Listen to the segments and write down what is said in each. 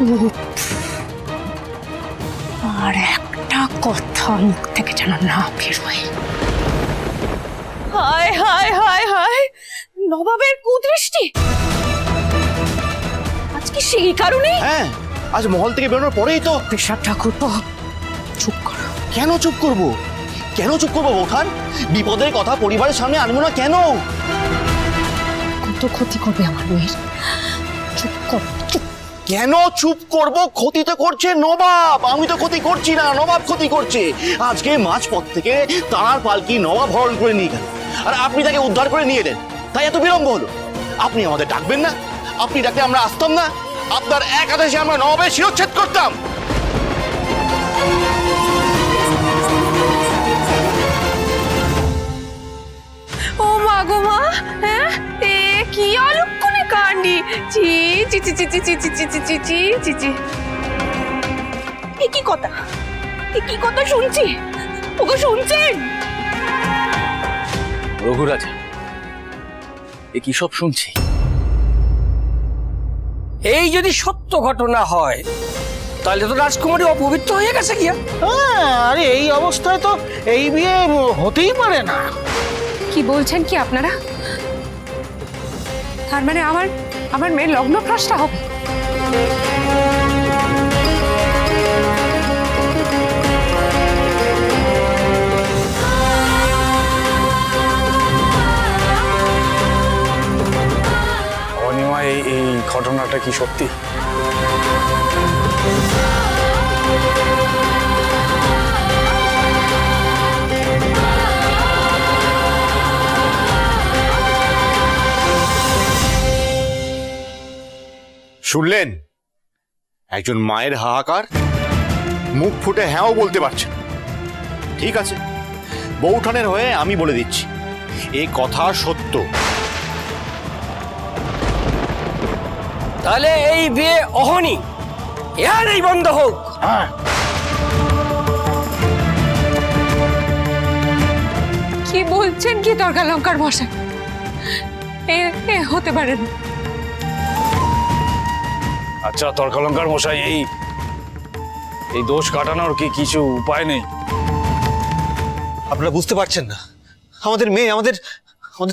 চুপ। আর একটা কথা মুখ থেকে যেন না বেরোয়। হায় হায় হায় হায়, নবাবের কুদৃষ্টি আজকে সেই কারণে। হ্যাঁ, আজ মহল থেকে বেরোনোর পরেই তো। পেশার ঠাকুরপো, চুপ করো। কেন চুপ করব? কেন চুপ করবো বৌঠান? বিপদের কথা পরিবারের সামনে আনবো না কেন? কত ক্ষতি করবে আমার মেয়ের। চুপ কর, চুপ। কেন চুপ করব? ক্ষতি তো করছে নবাব, আমি তো ক্ষতি করছি না, নবাব ক্ষতি করছে। আজকে মাঝপথ থেকে তার পালকি নবাব হরণ করে নিয়ে গেল, আর আপনি তাকে উদ্ধার করে নিয়ে এলেন, তাই এত বিলম্ব হলো। আপনি আমাদের ডাকবেন না? আপনি ডাকলে আমরা আসতাম না? আপনার এক আদেশে আমরা নবাবের শিরচ্ছেদ করতাম। ও মা গো মা, হ্যাঁ এ কি অলক্ষণে কাণ্ডি। ছি ছি ছি ছি ছি ছি ছি ছি ছি ছি ছি ছি। এ কি কথা, এ কি কথা শুনছি? ওগো শুনছেন? রঘুরাজা, এ কি সব শুনছি? এই যদি সত্য ঘটনা হয় তাহলে তো রাজকুমারী অপবিত্র হয়ে গেছে গিয়া। আরে এই অবস্থায় তো এই বিয়ে হতেই পারে না। কি বলছেন কি আপনারা? তার মানে আমার মেয়ের লগ্ন ভ্রষ্টা হবে? অনিমা, এই ঘটনাটা কি সত্যি? শুনলেন একজন মায়ের হাহাকার? মুখ ফুটে হ্যাঁও বলতে পারছে না। ঠিক আছে, বৌঠানের হয়ে আমি বলে দিচ্ছি, এই কথা সত্য। তাহলে এই বিয়ে অহনি এখানেই বন্ধ হোক। হ্যাঁ, কি বলছেন কি তর্কালঙ্কার মশাই? এ হতে পারে না। আচ্ছা তর্কালঙ্কার মশাই, এই দোষ কাটানোর কি কিছু উপায় নেই? আপনারা বুঝতে পারছেন না, আমাদের মেয়ে, আমাদের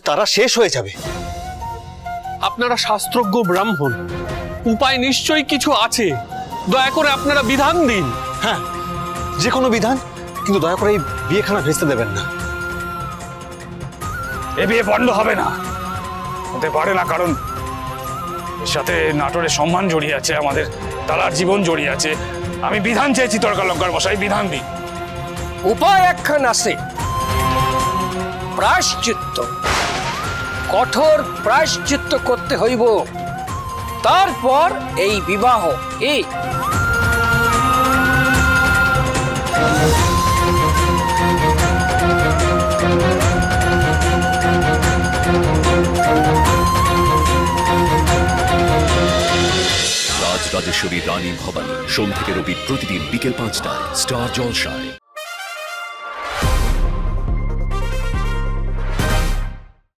তারা শেষ হয়ে যাবে। আপনারা শাস্ত্রজ্ঞ ব্রাহ্মণ, উপায় নিশ্চয়ই কিছু আছে। দয়া করে আপনারা বিধান দিন। হ্যাঁ, যে কোনো বিধান, কিন্তু দয়া করে এই বিয়েখানা ভেস্তে দেবেন না। এ বিয়ে বন্ধ হবে না, হতে পারে না, কারণ এর সাথে নাটোরের সম্মান জড়িয়ে আছে, আমাদের তালার জীবন জড়িয়ে আছে। আমি বিধান চেয়েছি তর্কালঙ্কার মশাই, বিধান দিন। উপায় একখান আছে, প্রায়শ্চিত্ত। কঠোর প্রায়শ্চিত্ত করতে হইব, তারপর এই বিবাহ। এই রাজরাজেশ্বরী রানী ভবানী, সোম থেকে রবি প্রতিদিন বিকেল 5টায় স্টার জলসায়।